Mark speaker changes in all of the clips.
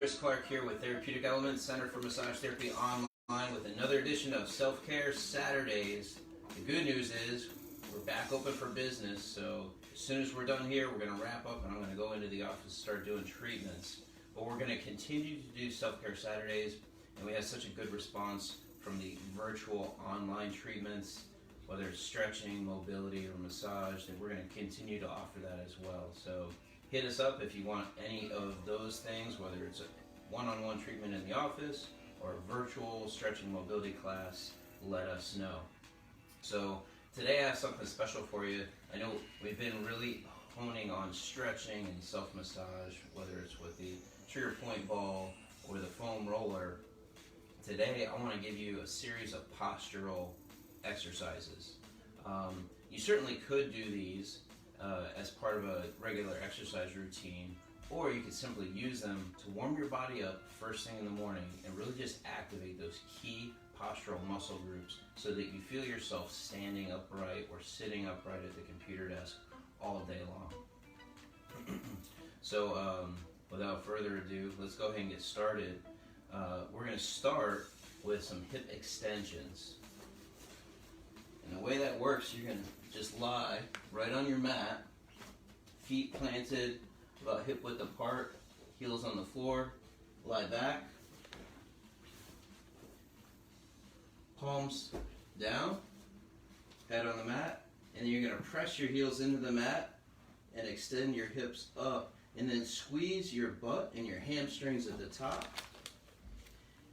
Speaker 1: Chris Clark here with Therapeutic Elements, Center for Massage Therapy Online with another edition of Self-Care Saturdays. The good news is we're back open for business, so as soon as we're done here, we're going to wrap up and I'm going to go into the office and start doing treatments. But we're going to continue to do Self-Care Saturdays, and we had such a good response from the virtual online treatments, whether it's stretching, mobility, or massage, that we're going to continue to offer that as well. So hit us up if you want any of those things, whether it's a one-on-one treatment in the office or a virtual stretching mobility class, let us know. So today I have something special for you. I know we've been really honing on stretching and self-massage, whether it's with the trigger point ball or the foam roller. Today I want to give you a series of postural exercises. You certainly could do these as part of a regular exercise routine, or you could simply use them to warm your body up first thing in the morning and really just activate those key postural muscle groups so that you feel yourself standing upright or sitting upright at the computer desk all day long. So without further ado, let's go ahead and get started. We're going to start with some hip extensions. And the way that works, you're going to just lie right on your mat, feet planted about hip width apart, heels on the floor, lie back, palms down, head on the mat, and you're going to press your heels into the mat and extend your hips up, and then squeeze your butt and your hamstrings at the top,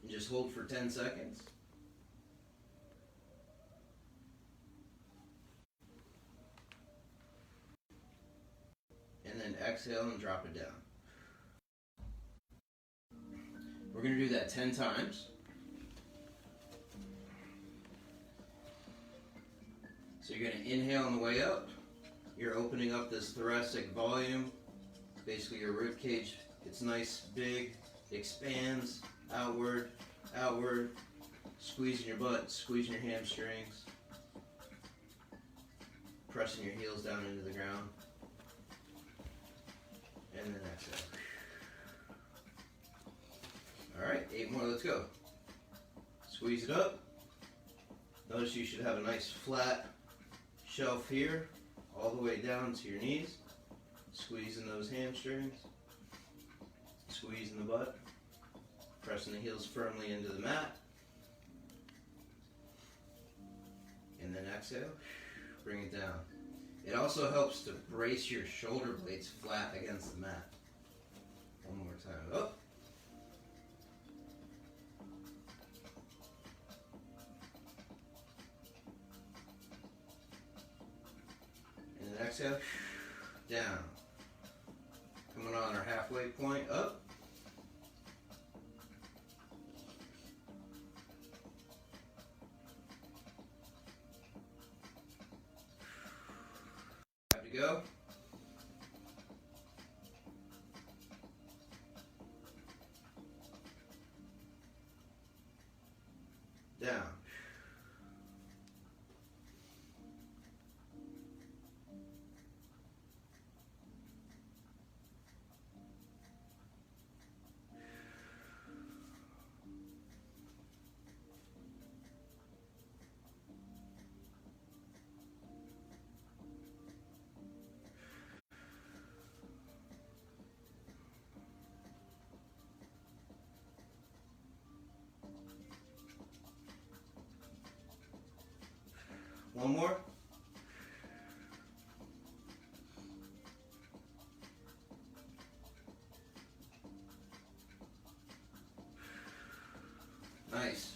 Speaker 1: and just hold for 10 seconds. And then exhale and drop it down. We're going to do that 10 times. So you're going to inhale on the way up. You're opening up this thoracic volume. Basically your rib cage gets nice, big, expands outward, outward, squeezing your butt, squeezing your hamstrings, pressing your heels down into the ground. And then exhale. Alright, 8 more, let's go. Squeeze it up. Notice you should have a nice flat shelf here, all the way down to your knees. Squeezing those hamstrings. Squeezing the butt. Pressing the heels firmly into the mat. And then exhale. Bring it down. It also helps to brace your shoulder blades flat against the mat. One more time. Up. And then exhale. Down. Coming on our halfway point. Up. Go. Down. One more. Nice.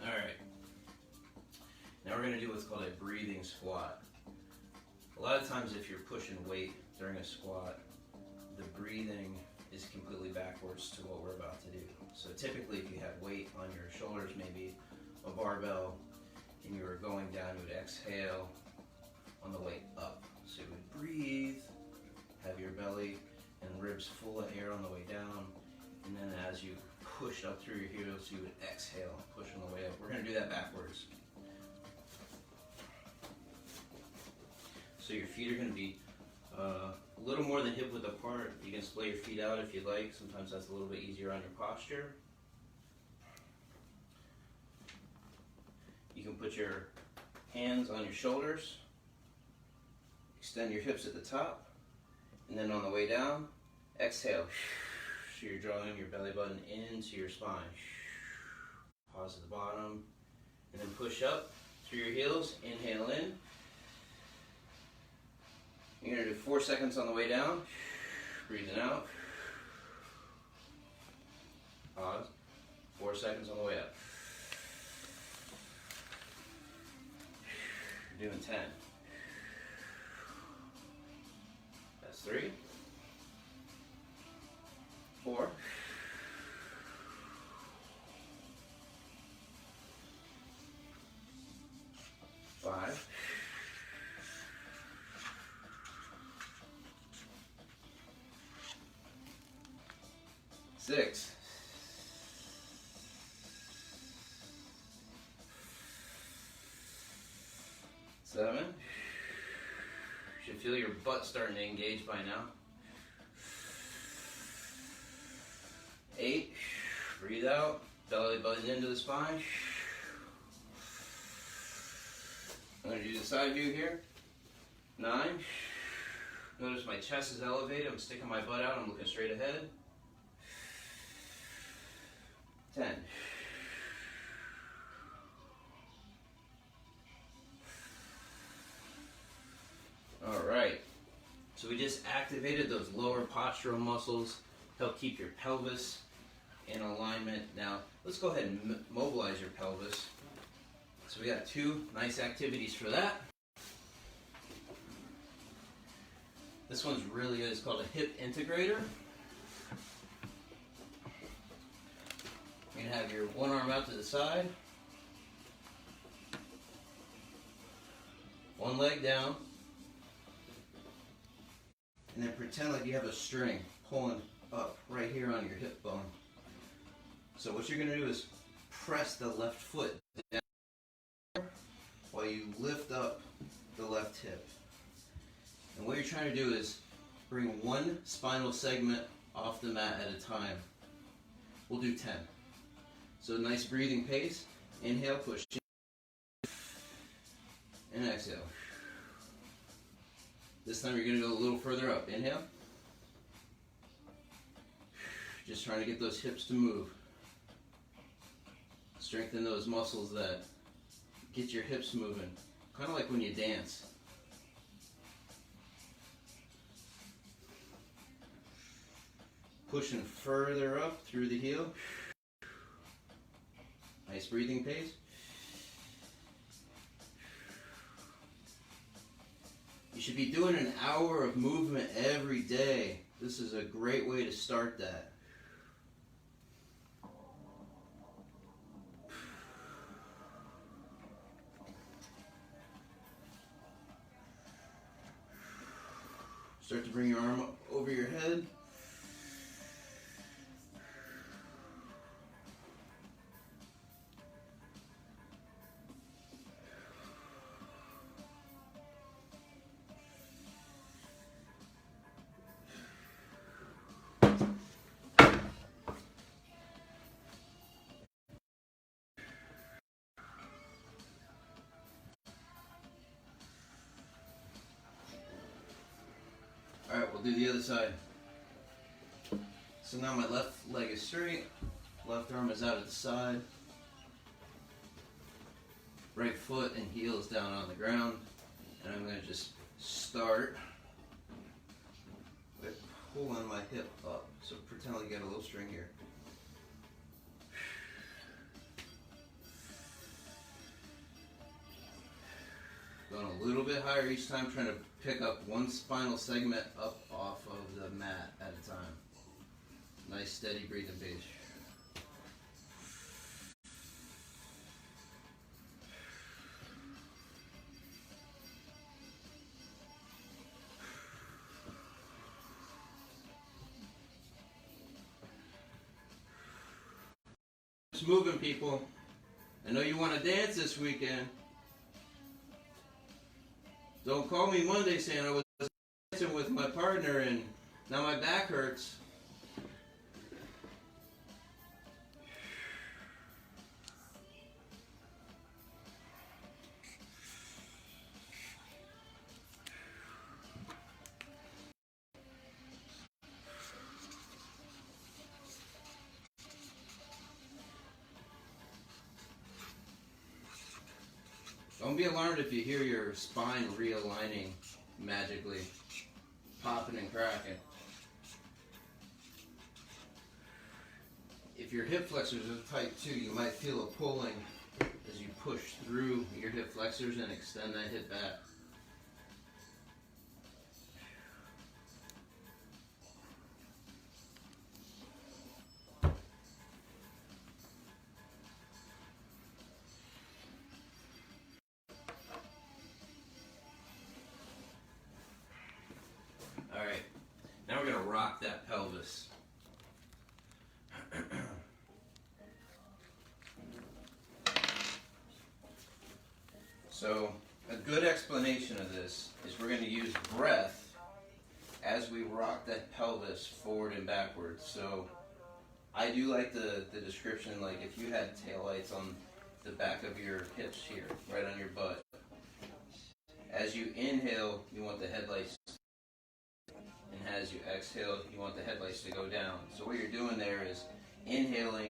Speaker 1: All right. Now we're going to do what's called a breathing squat. A lot of times if you're pushing weight during a squat, the breathing is completely backwards to what we're about to do. So typically if you have weight on your shoulders, maybe a barbell, and you were going down, you would exhale on the way up. So you would breathe, have your belly and ribs full of air on the way down, and then as you push up through your heels, you would exhale and push on the way up. We're going to do that backwards. So your feet are going to be a little more than hip width apart. You can splay your feet out if you like. Sometimes that's a little bit easier on your posture. You can put your hands on your shoulders, extend your hips at the top, and then on the way down, exhale. So you're drawing your belly button into your spine. Pause at the bottom, and then push up through your heels. Inhale in. You're going to do 4 seconds on the way down. Breathing out. Pause. 4 seconds on the way up. You're doing 10. That's 3, 4, 5, 6, 7. You should feel your butt starting to engage by now. 8. Breathe out. Belly button into the spine. I'm going to do the side view here. 9. Notice my chest is elevated. I'm sticking my butt out. I'm looking straight ahead. 10. All right. So we just activated those lower postural muscles, help keep your pelvis in alignment. Now, let's go ahead and mobilize your pelvis. So we got 2 nice activities for that. This one's really good. It's called a hip integrator. You're going to have your one arm out to the side, one leg down, and then pretend like you have a string pulling up right here on your hip bone. So what you're going to do is press the left foot down while you lift up the left hip. And what you're trying to do is bring one spinal segment off the mat at a time. We'll do 10. So nice breathing pace. Inhale, push. And exhale. This time you're going to go a little further up. Inhale. Just trying to get those hips to move. Strengthen those muscles that get your hips moving. Kind of like when you dance. Pushing further up through the heel. Nice breathing pace. You should be doing an hour of movement every day. This is a great way to start that. Start to bring your arm up over your head. Alright, we'll do the other side. So now my left leg is straight, left arm is out at the side, right foot and heel is down on the ground, and I'm going to just start by pulling my hip up. So pretend like you got a little string here. Going a little bit higher each time, trying to pick up one spinal segment up off of the mat at a time. Nice steady breathing pace. Just moving, people. I know you want to dance this weekend. Don't call me Monday saying I was dancing with my partner and now my back hurts. Don't be alarmed if you hear your spine realigning magically, popping and cracking. If your hip flexors are tight too, you might feel a pulling as you push through your hip flexors and extend that hip back. Alright, now we're going to rock that pelvis. So, a good explanation of this is we're going to use breath as we rock that pelvis forward and backwards. So, I do like the description, like if you had taillights on the back of your hips here, right on your butt. As you inhale, you want the headlights, and as you exhale, you want the headlights to go down. So what you're doing there is inhaling,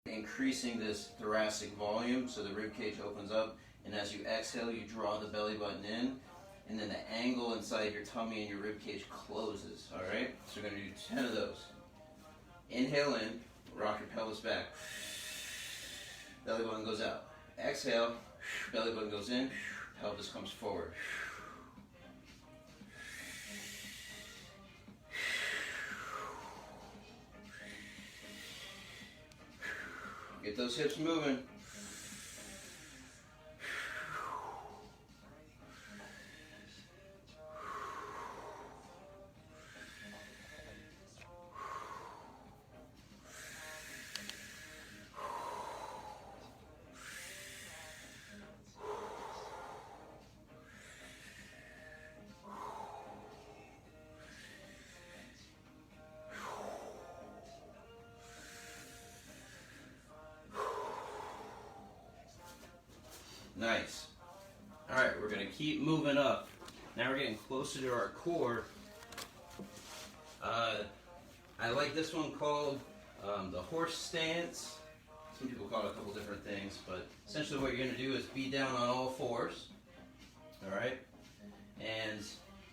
Speaker 1: increasing this thoracic volume so the rib cage opens up, and as you exhale, you draw the belly button in, and then the angle inside your tummy and your rib cage closes, all right? So we're going to do 10 of those. Inhale in, rock your pelvis back. Belly button goes out. Exhale, belly button goes in, pelvis comes forward. Get those hips moving. Nice. Alright, we're going to keep moving up. Now we're getting closer to our core. I like this one called the horse stance. Some people call it a couple different things, but essentially what you're going to do is be down on all fours. Alright? And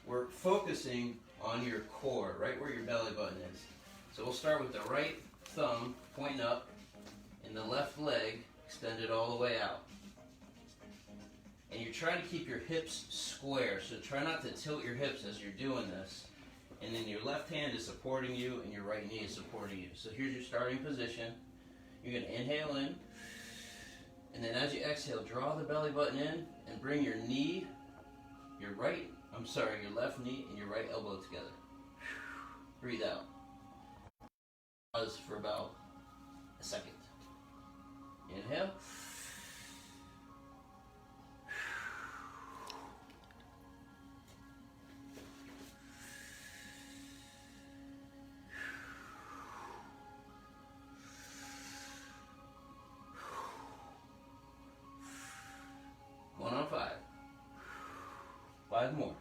Speaker 1: we're focusing on your core, right where your belly button is. So we'll start with the right thumb pointing up and the left leg extended all the way out. And you're trying to keep your hips square, so try not to tilt your hips as you're doing this. And then your left hand is supporting you and your right knee is supporting you. So here's your starting position. You're going to inhale in, and then as you exhale, draw the belly button in and bring your knee, your left knee and your right elbow together. Breathe out. Pause for about a second. Inhale. One on 5. 5 more.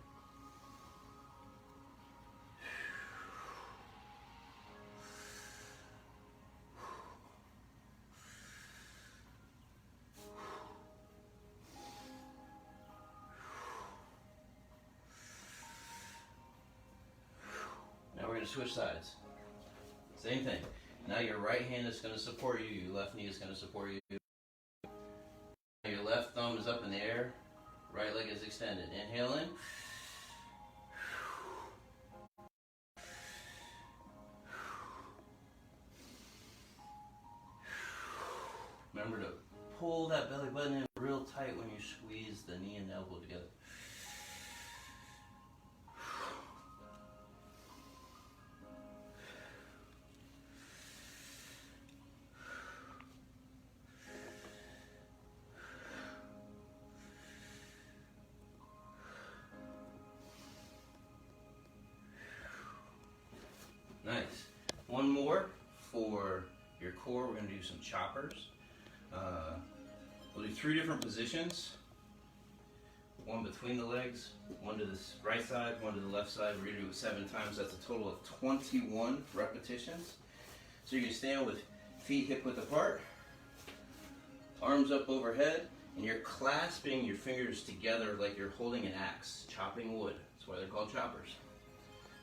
Speaker 1: Now we're going to switch sides. Same thing. Now your right hand is going to support you, your left knee is going to support you. Your left thumb is up in the air, right leg is extended. Inhale in. Remember to pull that belly button in real tight when you squeeze the knee and the elbow together. choppers. We'll do 3 different positions. One between the legs, one to the right side, one to the left side. We're going to do it 7 times. That's a total of 21 repetitions. So you can stand with feet hip width apart, arms up overhead, and you're clasping your fingers together like you're holding an axe, chopping wood. That's why they're called choppers.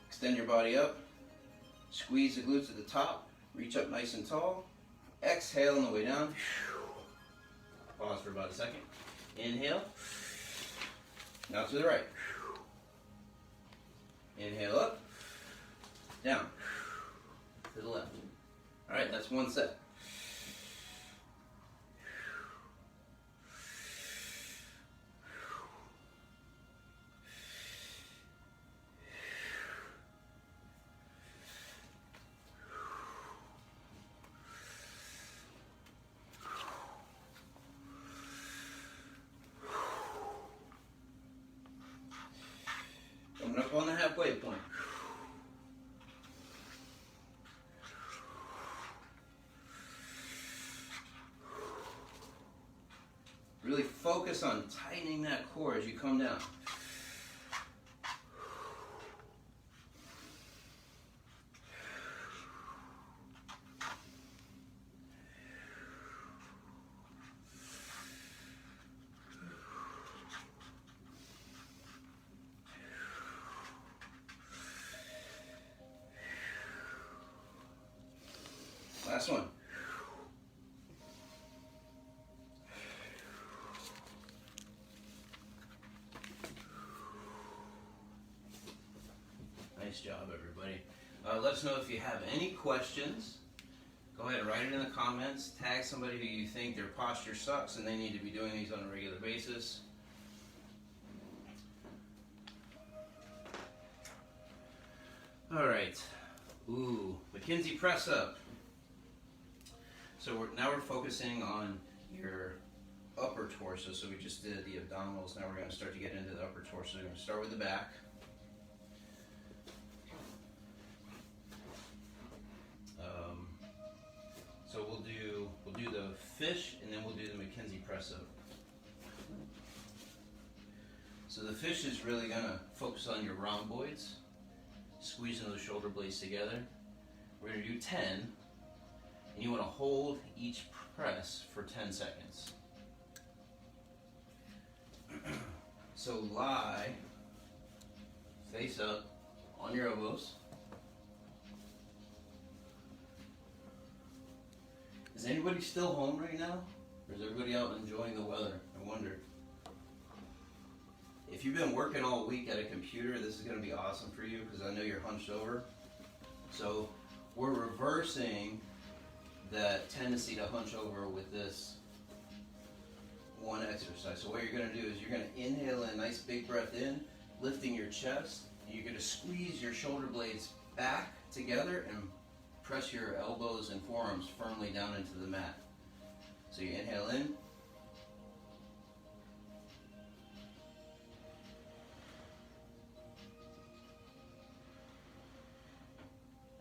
Speaker 1: Extend your body up, squeeze the glutes at the top, reach up nice and tall. Exhale on the way down. Pause for about a second. Inhale. Now to the right. Inhale up, down, to the left. All right, that's 1 set. Coming up on the halfway point. Really focus on tightening that core as you come down. Last one. Nice job, everybody. Let us know if you have any questions. Go ahead and write it in the comments. Tag somebody who you think their posture sucks and they need to be doing these on a regular basis. All right. Ooh, McKinsey press up. So now we're focusing on your upper torso. So we just did the abdominals. Now we're going to start to get into the upper torso. We're going to start with the back. So we'll do the fish, and then we'll do the McKinsey press up. So the fish is really going to focus on your rhomboids, squeezing those shoulder blades together. We're going to do 10, and you want to hold each press for 10 seconds. So lie, face up, on your elbows. Is anybody still home right now? Or is everybody out enjoying the weather? I wonder. If you've been working all week at a computer, this is going to be awesome for you because I know you're hunched over. So we're reversing that tendency to hunch over with this one exercise. So what you're going to do is you're going to inhale in, nice big breath in, lifting your chest. And you're going to squeeze your shoulder blades back together and press your elbows and forearms firmly down into the mat. So you inhale in.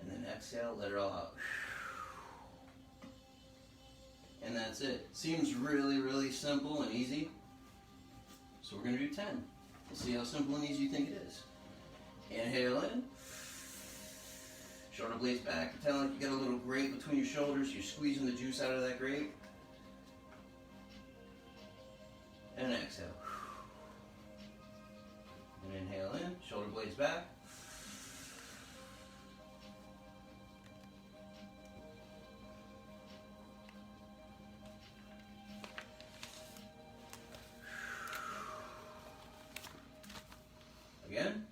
Speaker 1: And then exhale, let it all out. And that's it. Seems really, really simple and easy. So we're going to do 10. We'll see how simple and easy you think it is. Inhale in. Shoulder blades back. Pretend like you got a little grate between your shoulders. You're squeezing the juice out of that grate. And exhale. And inhale in. Shoulder blades back. Again.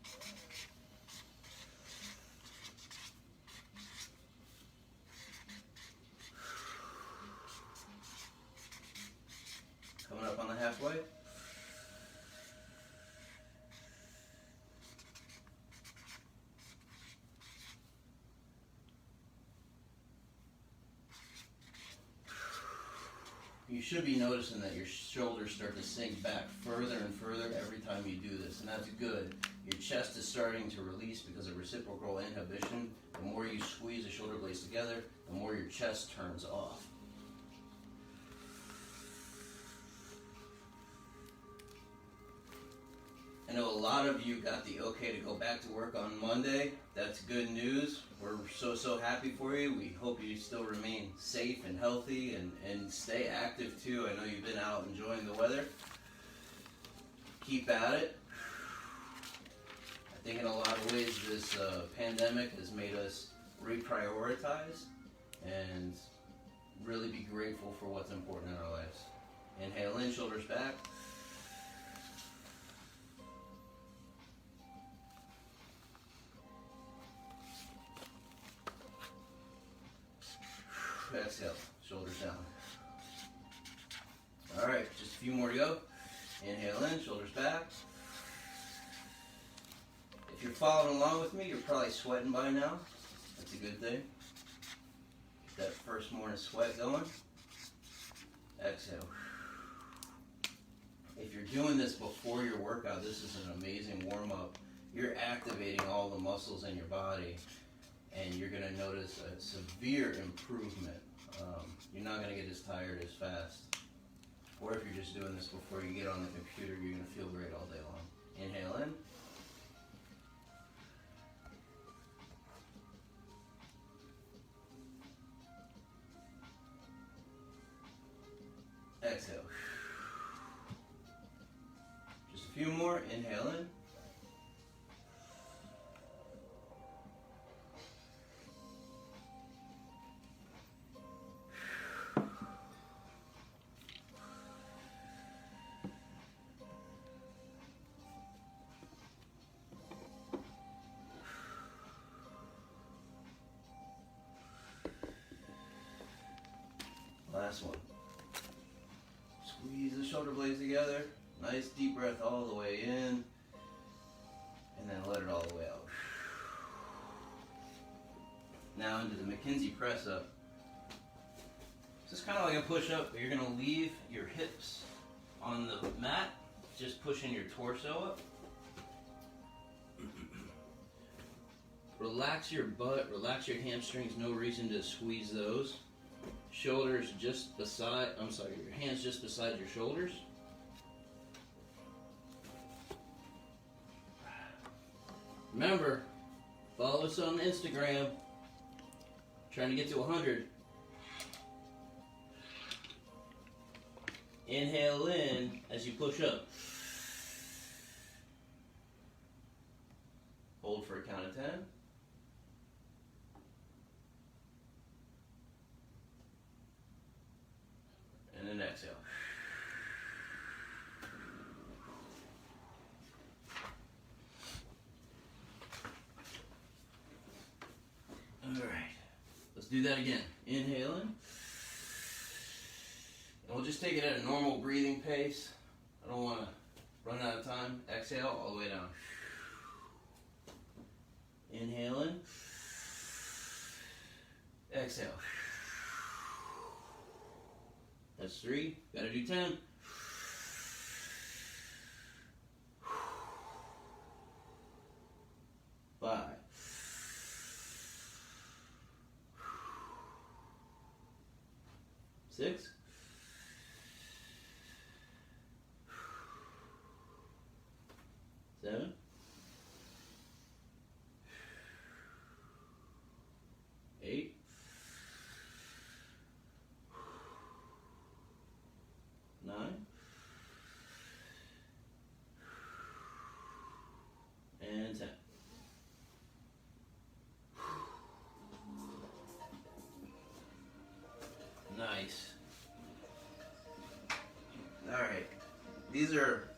Speaker 1: Coming up on the halfway. You should be noticing that your shoulders start to sink back further and further every time you do this, and that's good. Your chest is starting to release because of reciprocal inhibition. The more you squeeze the shoulder blades together, the more your chest turns off. lot of you got the okay to go back to work on Monday. That's good news. We're so happy for you. We hope you still remain safe and healthy and stay active too. I know you've been out enjoying the weather. Keep at it. I think in a lot of ways this pandemic has made us reprioritize and really be grateful for what's important in our lives. Inhale in, shoulders back. Exhale, shoulders down. All right, just a few more to go. Inhale in, shoulders back. If you're following along with me, you're probably sweating by now. That's a good thing. Get that first morning sweat going. Exhale. If you're doing this before your workout, this is an amazing warm-up. You're activating all the muscles in your body, and you're going to notice a severe improvement. You're not going to get as tired as fast. Or if you're just doing this before you get on the computer, you're going to feel great all day long. Inhale in. Exhale. Just a few more. Inhale in. Last one. Squeeze the shoulder blades together. Nice deep breath all the way in. And then let it all the way out. Now into the McKinsey press up. This is kind of like a push up, but you're going to leave your hips on the mat. Just pushing your torso up. Relax your butt, relax your hamstrings. No reason to squeeze those. Shoulders just beside, your hands just beside your shoulders. Remember, follow us on Instagram. Trying to get to 100. Inhale in as you push up. Hold for a count of 10. And then exhale. All right, let's do that again. Inhale in. And we'll just take it at a normal breathing pace. I don't want to run out of time. Exhale all the way down. Inhale in. Exhale. That's 3. Gotta do 10. 5. 6. 7. 8. 9. And 10. Nice. All right. These are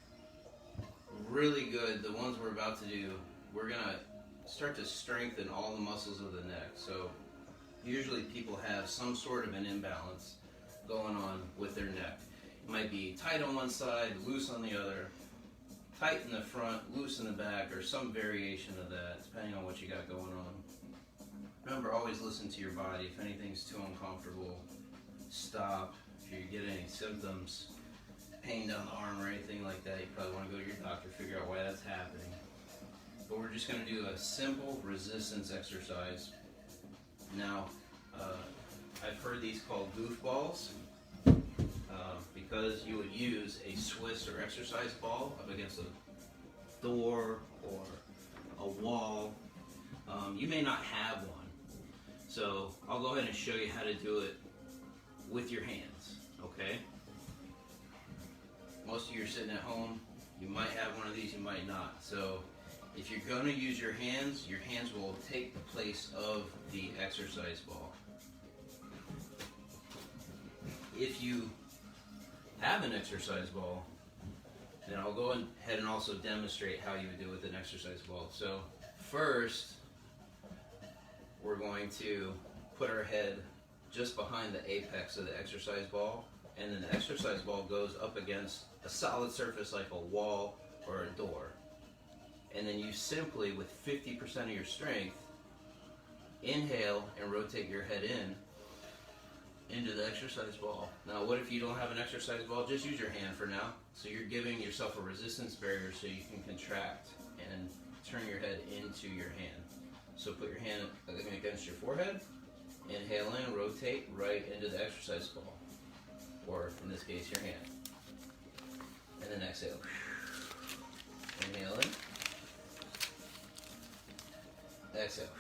Speaker 1: really good. The ones we're about to do, we're going to start to strengthen all the muscles of the neck. So usually people have some sort of an imbalance going on with their neck. It might be tight on one side, loose on the other, tight in the front, loose in the back, or some variation of that, depending on what you got going on. Remember, always listen to your body. If anything's too uncomfortable, stop. If you get any symptoms, pain down the arm or anything like that, you probably want to go to your doctor, figure out why that's happening. But we're just going to do a simple resistance exercise. Now, I've heard these called goofballs. Because you would use a Swiss or exercise ball up against a door or a wall. You may not have one. So I'll go ahead and show you how to do it with your hands, okay? Most of you are sitting at home. You might have one of these, you might not. So if you're going to use your hands will take the place of the exercise ball. If you have an exercise ball, then I'll go ahead and also demonstrate how you would do it with an exercise ball. So first, we're going to put our head just behind the apex of the exercise ball, and then the exercise ball goes up against a solid surface like a wall or a door. And then you simply, with 50% of your strength, inhale and rotate your head into the exercise ball. Now, what if you don't have an exercise ball? Just use your hand for now. So you're giving yourself a resistance barrier so you can contract and turn your head into your hand. So put your hand against your forehead, inhale in, rotate right into the exercise ball, or in this case, your hand. And then exhale. Inhale in, exhale.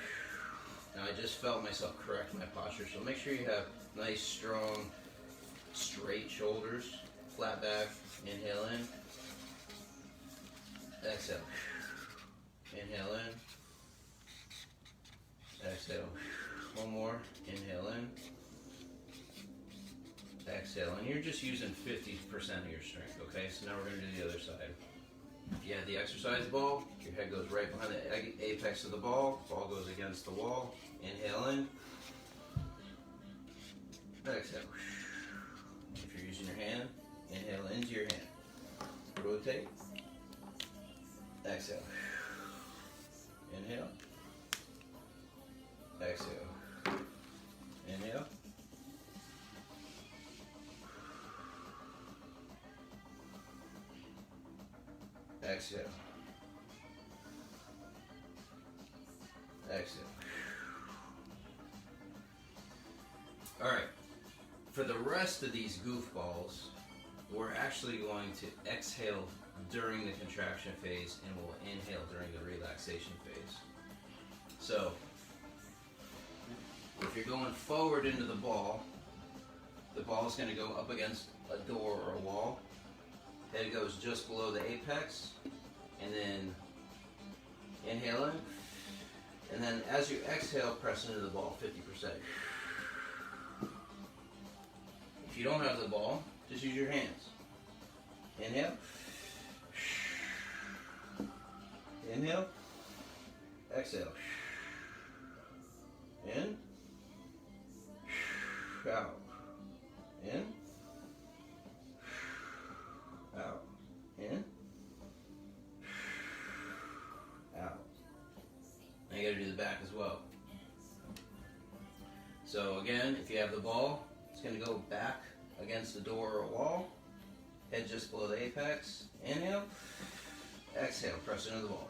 Speaker 1: Now I just felt myself correct my posture, so make sure you have nice, strong, straight shoulders, flat back. Inhale in, exhale. Inhale in, exhale. One more. Inhale in, exhale. And you're just using 50% of your strength, okay? So now we're going to do the other side. If you have the exercise ball, your head goes right behind the apex of the ball. Ball goes against the wall. Inhale in, exhale. If you're using your hand, inhale into your hand. Rotate, exhale. Inhale, exhale. Inhale, exhale. Exhale. All right. For the rest of these goofballs, we're actually going to exhale during the contraction phase and we'll inhale during the relaxation phase. So, if you're going forward into the ball is going to go up against a door or a wall. Head goes just below the apex, and then inhale in, and then as you exhale, press into the ball 50%. If you don't have the ball, just use your hands. Inhale, inhale, exhale, in, out, in, out, in, out. Now you gotta do the back as well. So again, if you have the ball, it's gonna go back against the door or a wall, head just below the apex, inhale, exhale, press into the ball.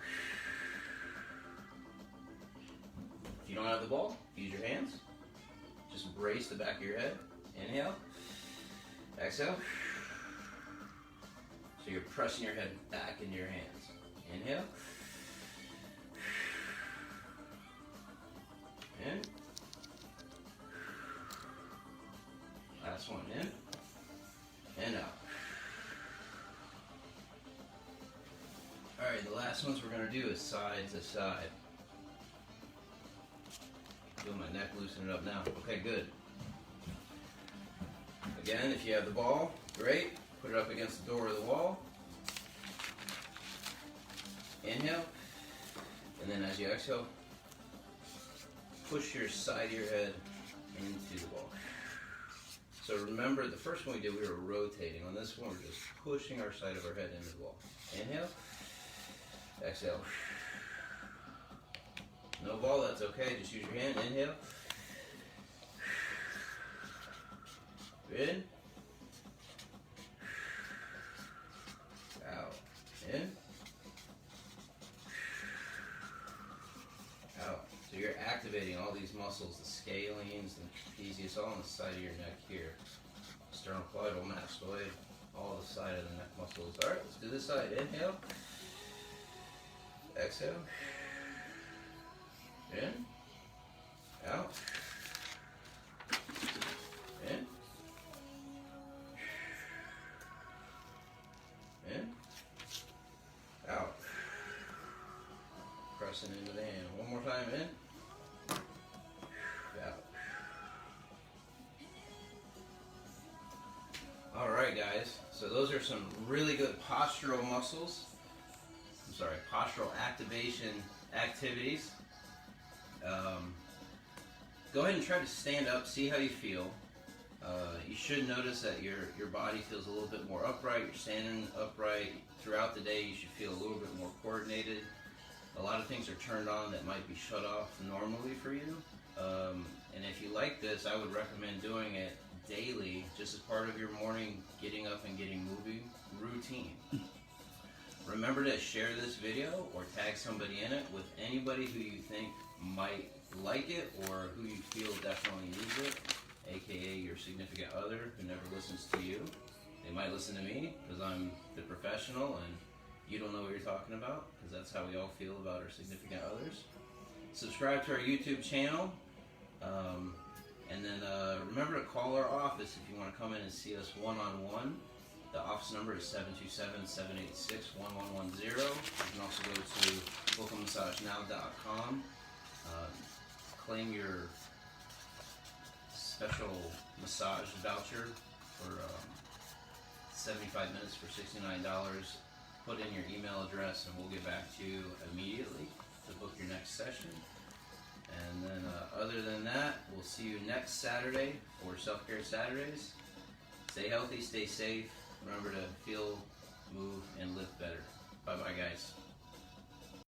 Speaker 1: If you don't have the ball, use your hands. Just brace the back of your head. Inhale, exhale. So you're pressing your head back into your hands. Inhale, in. Last one, in and out. Alright, the last ones we're going to do is side to side. Feel my neck, loosen it up now. Okay, good. Again, if you have the ball, great. Put it up against the door or the wall. Inhale. And then as you exhale, push your side of your head into the ball. So remember, the first one we did, we were rotating. On this one, we're just pushing our side of our head into the ball. Inhale. Exhale. No ball, that's okay. Just use your hand. Inhale. In. Out. In. Out. So you're activating all these muscles, the scalenes, the trapezius, all on the side of your neck here. Sternocleidomastoid, all the side of the neck muscles. All right, let's do this side. Inhale. Exhale. In. Out. In. In. Out. Pressing into the hand. One more time. In. Out. Alright guys, so those are some really good postural postural activation activities. Go ahead and try to stand up, see how you feel. You should notice that your body feels a little bit more upright. You're standing upright. Throughout the day you should feel a little bit more coordinated. A lot of things are turned on that might be shut off normally for you. And if you like this, I would recommend doing it daily, just as part of your morning getting up and getting moving routine. Remember to share this video or tag somebody in it with anybody who you think might like it or who you feel definitely needs it, aka your significant other who never listens to you. They might listen to me because I'm the professional and you don't know what you're talking about, because that's how we all feel about our significant others. Subscribe to our YouTube channel. And then remember to call our office if you want to come in and see us one-on-one. The office number is 727-786-1110. You can also go to localmassagenow.com. Claim your special massage voucher for 75 minutes for $69. Put in your email address and we'll get back to you immediately to book your next session. And then other than that, we'll see you next Saturday for Self-Care Saturdays. Stay healthy, stay safe. Remember to feel, move, and live better. Bye-bye, guys.